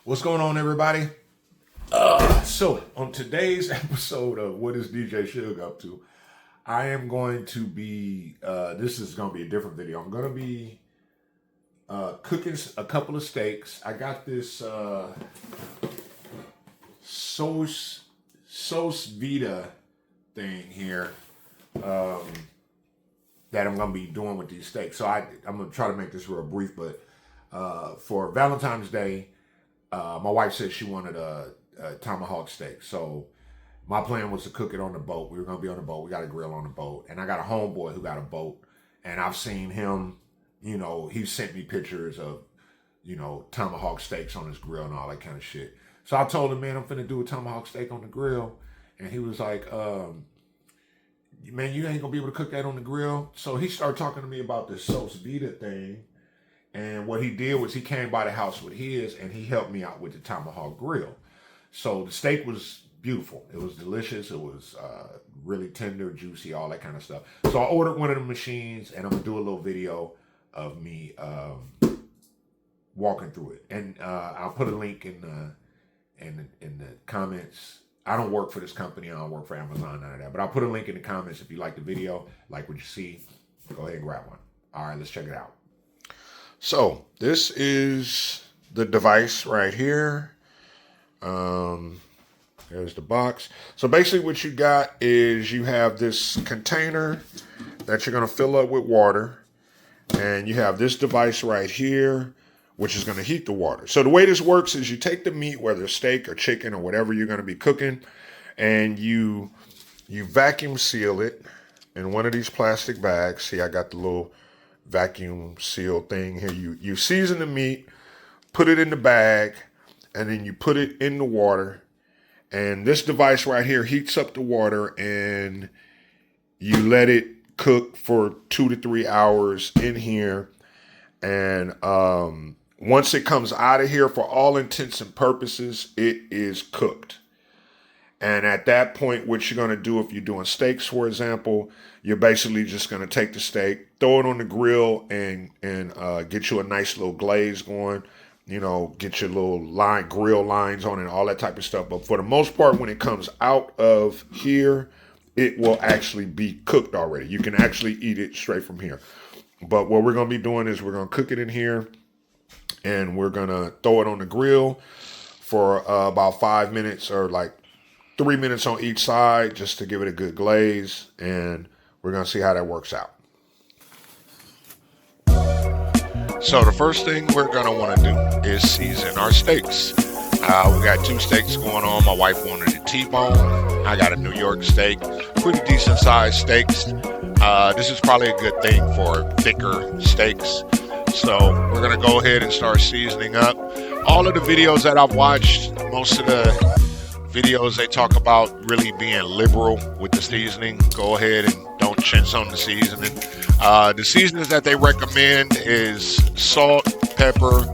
What's going on, everybody? So on today's episode of What is DJ Suge Up To, I am going to be, this is going to be a different video. I'm going to be cooking a couple of steaks. I got this Sous Vide thing here that I'm going to be doing with these steaks. So I'm going to try to make this real brief, but for Valentine's Day, my wife said she wanted a tomahawk steak. So my plan was to cook it on the boat. We were going to be on the boat. We got a grill on the boat. And I got a homeboy who got a boat. And I've seen him, he sent me pictures of, tomahawk steaks on his grill and all that kind of shit. So I told him, man, I'm finna do a tomahawk steak on the grill. And he was like, man, you ain't going to be able to cook that on the grill. So he started talking to me about this Sous Vide thing. And what he did was he came by the house with his and he helped me out with the tomahawk grill. So the steak was beautiful. It was delicious. It was really tender, juicy, all that kind of stuff. So I ordered one of the machines and I'm going to do a little video of me walking through it. And I'll put a link in the comments. I don't work for this company. I don't work for Amazon, none of that. But I'll put a link in the comments if you like the video, like what you see. Go ahead and grab one. All right, let's check it out. So this is the device right here. There's the box. So basically what you got is you have this container that you're going to fill up with water. And you have this device right here, which is going to heat the water. So the way this works is you take the meat, whether steak or chicken or whatever you're going to be cooking, and you vacuum seal it in one of these plastic bags. See, I got the little vacuum seal thing here. You season the meat, put it in the bag, and then you put it in the water. And this device right here heats up the water and you let it cook for 2 to 3 hours in here. And once it comes out of here, for all intents and purposes, it is cooked. And at that point, what you're going to do if you're doing steaks, for example, you're basically just going to take the steak, throw it on the grill, and get you a nice little glaze going. Get your little grill lines on it, and all that type of stuff. But for the most part, when it comes out of here, it will actually be cooked already. You can actually eat it straight from here. But what we're going to be doing is we're going to cook it in here, and we're going to throw it on the grill for about 5 minutes or like 3 minutes on each side just to give it a good glaze, and we're going to see how that works out. So the first thing we're going to want to do is season our steaks. We got 2 steaks going on. My wife wanted a T-bone. I got a New York steak. Pretty decent sized steaks. This is probably a good thing for thicker steaks. So we're going to go ahead and start seasoning up. All of the videos that I've watched, most of the videos, they talk about really being liberal with the seasoning. Go ahead and don't chintz on the seasoning. The seasonings that they recommend is salt, pepper,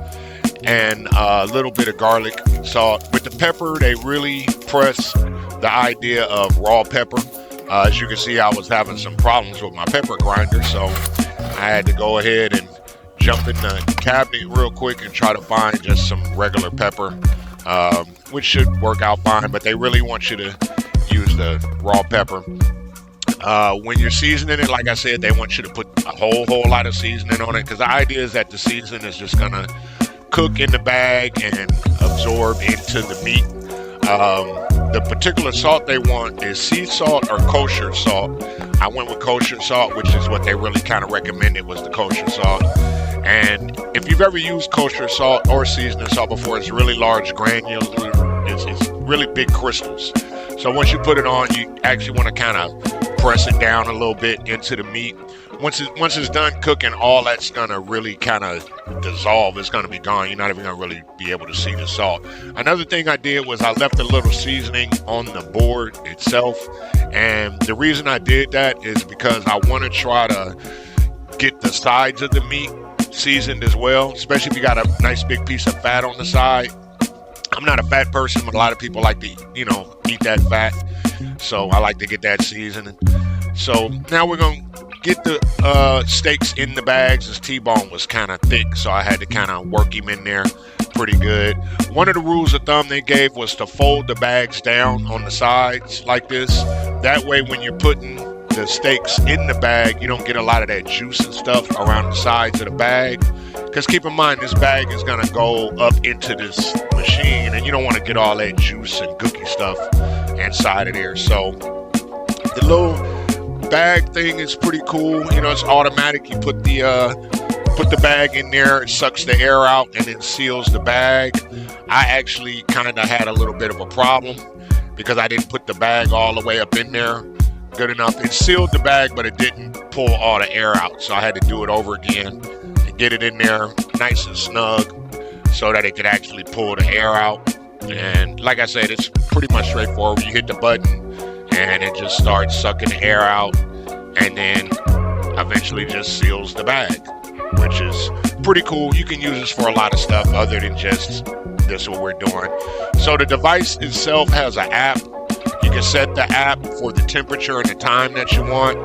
and a little bit of garlic salt. With the pepper, they really press the idea of raw pepper. As you can see, I was having some problems with my pepper grinder, so I had to go ahead and jump in the cabinet real quick and try to find just some regular pepper, which should work out fine, but they really want you to use the raw pepper. When you're seasoning it, like I said, they want you to put a whole lot of seasoning on it, because the idea is that the seasoning is just going to cook in the bag and absorb into the meat. The particular salt they want is sea salt or kosher salt. I went with kosher salt, which is what they really kind of recommended, was the kosher salt. And if you've ever used kosher salt or seasoning salt before, it's really large granules. It's really big crystals. So once you put it on, you actually want to kind of press it down a little bit into the meat. Once it's done cooking, all that's going to really kind of dissolve. It's going to be gone. You're not even going to really be able to see the salt. Another thing I did was I left a little seasoning on the board itself. And the reason I did that is because I want to try to get the sides of the meat seasoned as well, especially if you got a nice big piece of fat on the side. I'm not a fat person, but a lot of people like to, eat that fat. So I like to get that seasoning. So now we're going to get the steaks in the bags. This T-bone was kind of thick, so I had to kind of work him in there pretty good. One of the rules of thumb they gave was to fold the bags down on the sides like this. That way when you're putting the steaks in the bag, you don't get a lot of that juice and stuff around the sides of the bag. Because keep in mind, this bag is going to go up into this machine, and you don't want to get all that juice and gooky stuff inside of there. So the little bag thing is pretty cool. You know, it's automatic. You put the bag in there, it sucks the air out and then seals the bag. I actually kind of had a little bit of a problem because I didn't put the bag all the way up in there good enough. It sealed the bag, but it didn't pull all the air out. So I had to do it over again and get it in there nice and snug so that it could actually pull the air out. And like I said, it's pretty much straightforward. You hit the button and it just starts sucking the air out and then eventually just seals the bag, which is pretty cool. You can use this for a lot of stuff other than just this, what we're doing. So the device itself has an app. You can set the app for the temperature and the time that you want.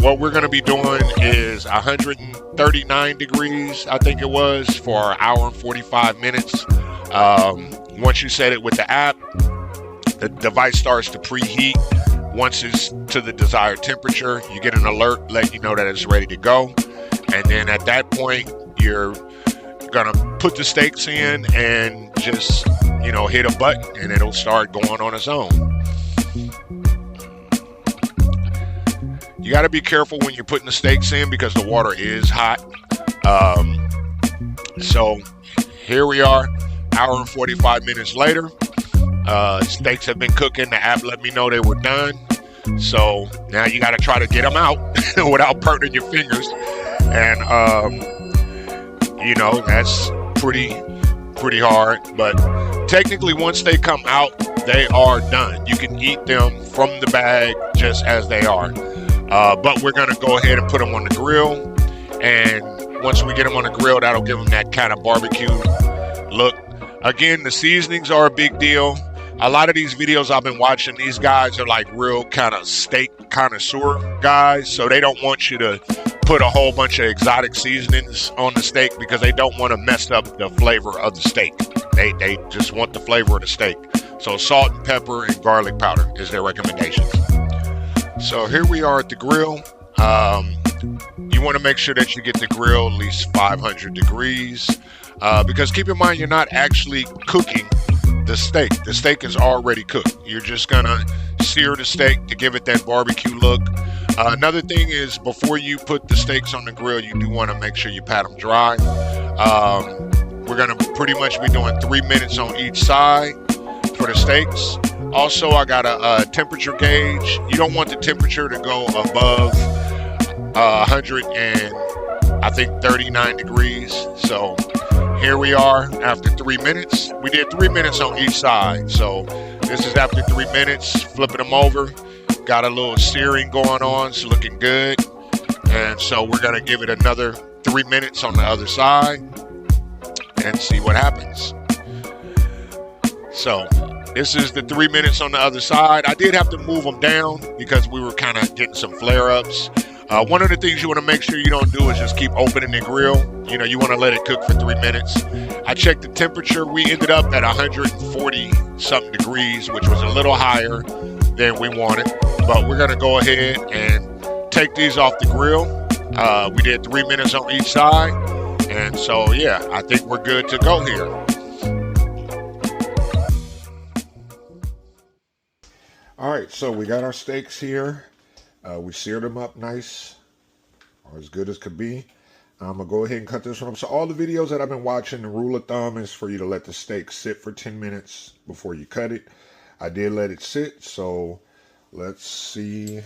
What we're going to be doing is 139 degrees, I think it was, for an hour and 45 minutes. Once you set it with the app, the device starts to preheat. Once it's to the desired temperature, you get an alert letting you know that it's ready to go. And then at that point, you're going to put the steaks in and just, you know, hit a button and it'll start going on its own. You got to be careful when you're putting the steaks in because the water is hot. So here we are, hour and 45 minutes later. Steaks have been cooking. The app let me know they were done. So now you got to try to get them out without burning your fingers. And, you know, that's pretty hard. But technically, once they come out, they are done. You can eat them from the bag just as they are. But we're going to go ahead and put them on the grill. And once we get them on the grill, that'll give them that kind of barbecue look. Again, the seasonings are a big deal. A lot of these videos I've been watching, these guys are like real kind of steak connoisseur guys. So they don't want you to put a whole bunch of exotic seasonings on the steak because they don't want to mess up the flavor of the steak. They just want the flavor of the steak. So salt and pepper and garlic powder is their recommendations. So here we are at the grill. You want to make sure that you get the grill at least 500 degrees because keep in mind, you're not actually cooking the steak. The steak is already cooked. You're just going to sear the steak to give it that barbecue look. Another thing is before you put the steaks on the grill, you do want to make sure you pat them dry. We're going to pretty much be doing 3 minutes on each side for the steaks. Also, I got a temperature gauge. You don't want the temperature to go above 139 degrees. So here we are after 3 minutes. We did 3 minutes on each side. So this is after 3 minutes, flipping them over. Got a little searing going on. It's looking good. And so we're going to give it another 3 minutes on the other side and see what happens. So this is the 3 minutes on the other side. I did have to move them down because we were kind of getting some flare-ups. One of the things you want to make sure you don't do is just keep opening the grill. You know, you want to let it cook for 3 minutes. I checked the temperature. We ended up at 140-something degrees, which was a little higher than we wanted. But we're going to go ahead and take these off the grill. We did 3 minutes on each side. And so, yeah, I think we're good to go here. All right, so we got our steaks here. We seared them up nice, or as good as could be. I'm going to go ahead and cut this one up. So all the videos that I've been watching, the rule of thumb is for you to let the steak sit for 10 minutes before you cut it. I did let it sit, so let's see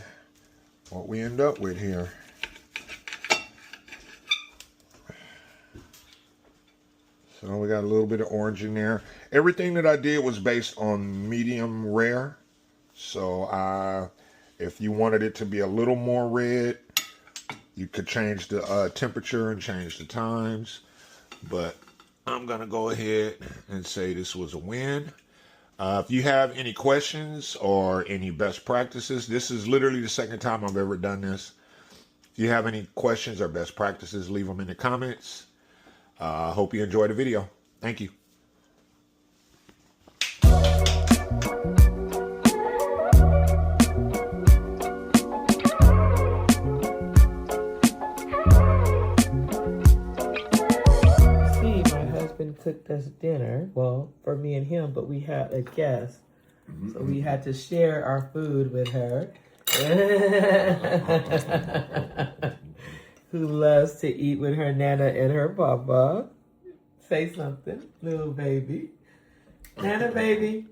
what we end up with here. So we got a little bit of orange in there. Everything that I did was based on medium rare. So if you wanted it to be a little more red, you could change the temperature and change the times. But I'm going to go ahead and say this was a win. If you have any questions or any best practices, this is literally the second time I've ever done this. If you have any questions or best practices, leave them in the comments. I hope you enjoyed the video. Thank you. cooked us dinner. Well, for me and him, but we had a guest. So we had to share our food with her. Who loves to eat with her Nana and her Papa. Say something, little baby. Nana, baby.